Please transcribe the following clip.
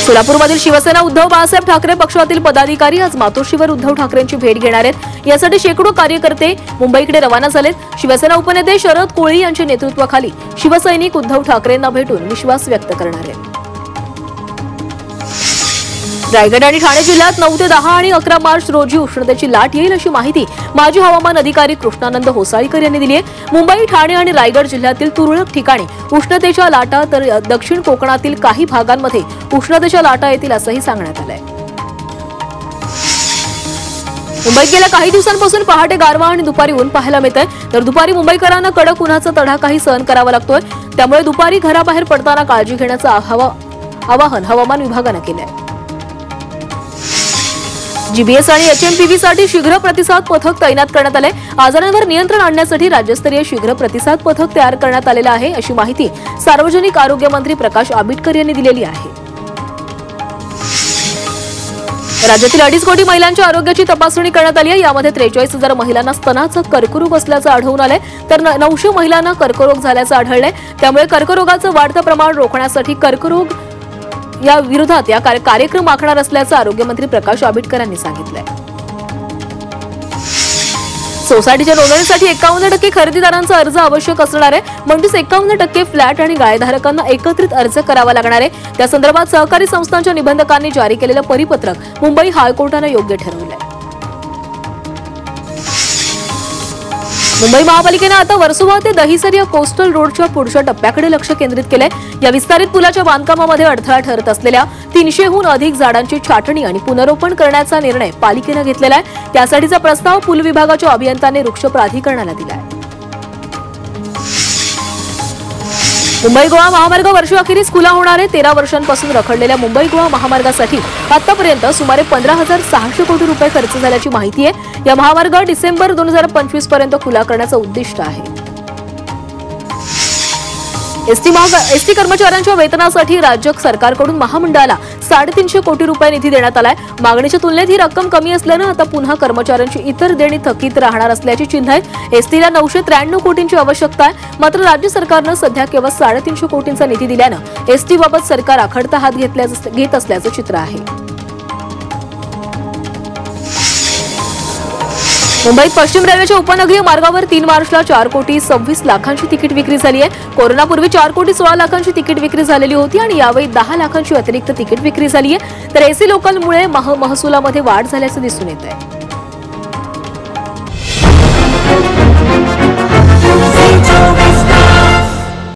सोलापूरमधील शिवसेना उद्धव बाळासाहेब ठाकरे पक्षातील पदाधिकारी आज मातोश्रीवर उद्धव ठाकरेंची भेट घेणार आहेत। यासाठी शेकडो कार्यकर्ते मुंबईकडे रवाना झालेत। शिवसेना उपनेते शरद कोळी यांच्या नेतृत्वाखाली शिवसैनिक उद्धव ठाकरेंना भेटून विश्वास व्यक्त करणार आहेत। रायगड आणि ठाणे जिल्ह्यात 9 ते 10 आणि 11 मार्च रोजी उष्णतेची लाट येईल अशी माहिती माजी हवामान अधिकारी कृष्णानंद होसाळीकर यांनी दिली आहे। मुंबई, ठाणे आणि रायगड जिल्ह्यातील तुरळक ठिकाणी उष्णतेच्या लाटा तर दक्षिण कोकणातील काही भागांमध्ये उष्णतेच्या लाटा येतील असंही सांगण्यात आलंय। मुंबईत गेल्या काही दिवसांपासून पहाटे गारवा आणि दुपारी ऊन पाहायला मिळतंय, तर दुपारी मुंबईकरांना कडक उन्हाचा तडाखाही सहन करावा लागतोय। त्यामुळे दुपारी घराबाहेर पडताना काळजी घेण्याचं आवाहन हवामान विभागानं केलंय। जीबीएस आणि एचएमपीव्ही साठी शीघ्र प्रतिसाद पथक तैनात करण्यात आले। आजारांवर नियंत्रण आणण्यासाठी राज्यस्तरीय शीघ्र प्रतिसाद पथक तयार करण्यात आलेलं आहे अशी माहिती सार्वजनिक आरोग्य मंत्री प्रकाश आंबेडकर यांनी दिलेली आहे। राज्यातील 2.5 कोटी महिलांच्या आरोग्याची तपासणी करण्यात आली आहे। यामध्ये 43,000 महिलांना स्तनाचा कर्करोग असल्याचं आढळून आलंय, तर 900 महिलांना कर्करोग झाल्याचं आढळलंय। त्यामुळे कर्करोगाचं वाढतं प्रमाण रोखण्यासाठी कर्करोग या विरोधात कार्यक्रम आखणार असल्याचं आरोग्यमंत्री प्रकाश आंबेडकर यांनी सांगितलंय। सोसायटीच्या नोंदणीसाठी 51% खरेदीदारांचा अर्ज आवश्यक असणार आहे, म्हणजेच 51% फ्लॅट आणि गाळेधारकांना एकत्रित अर्ज करावा लागणार आहे। त्या संदर्भात सहकारी संस्थांच्या निबंधकांनी जारी केलेलं परिपत्रक मुंबई हायकोर्टानं योग्य ठरवलंय। मुंबई महापालिकेनं आता वर्सोवा ते दहिसर या कोस्टल रोडच्या पुढच्या टप्प्याकडे लक्ष केंद्रित केलंय। या विस्तारित पुलाच्या बांधकामामध्ये अडथळा ठरत असलेल्या 300हून अधिक झाडांची छाटणी आणि पुनरोपण करण्याचा निर्णय पालिकेनं घेतलेला आहे। त्यासाठीचा प्रस्ताव पूल विभागाच्या अभियंत्यांनी वृक्ष प्राधिकरणाला दिलाय। मुंबई गोवा महामार्ग वर्षअखेरीस खुला होणार आहे। 13 वर्षांपासून रखडलेल्या मुंबई गोवा महामार्गासाठी आतापर्यंत सुमारे 15,600 कोटी रुपये खर्च झाल्याची माहिती आहे। या महामार्ग डिसेंबर 2025 पर्यंत खुला करण्याचं उद्दिष्ट आहे। एसटी कर्मचाऱ्यांच्या वेतनासाठी राज्य सरकारकडून महामंडळाला 350 कोटी रुपये निधी देण्यात आलाय। मागणीच्या तुलनेत ही रक्कम कमी असल्यानं आता पुन्हा कर्मचाऱ्यांची इतर देणी थकीत राहणार असल्याची चिन्ह आहेत। एसटीला 993 कोटींची आवश्यकता आहे, मात्र राज्य सरकारनं सध्या केवळ 350 कोटींचा निधी दिल्यानं एसटी बाबत सरकार आखडता हात घेत असल्याचं चित्र आहे। मुंबईत पश्चिम रेल्वेच्या उपनगरीय मार्गावर 3 मार्चला 4,26 लाखांची तिकीट विक्री झाली आहे। कोरोनापूर्वी 4,16 लाखांची तिकीट विक्री झालेली होती आणि यावेळी 10 लाखांची अतिरिक्त तिकीट विक्री झाली आहे। तर एसी लोकलमुळे महसुलामध्ये वाढ झाल्याचं दिसून येत आहे।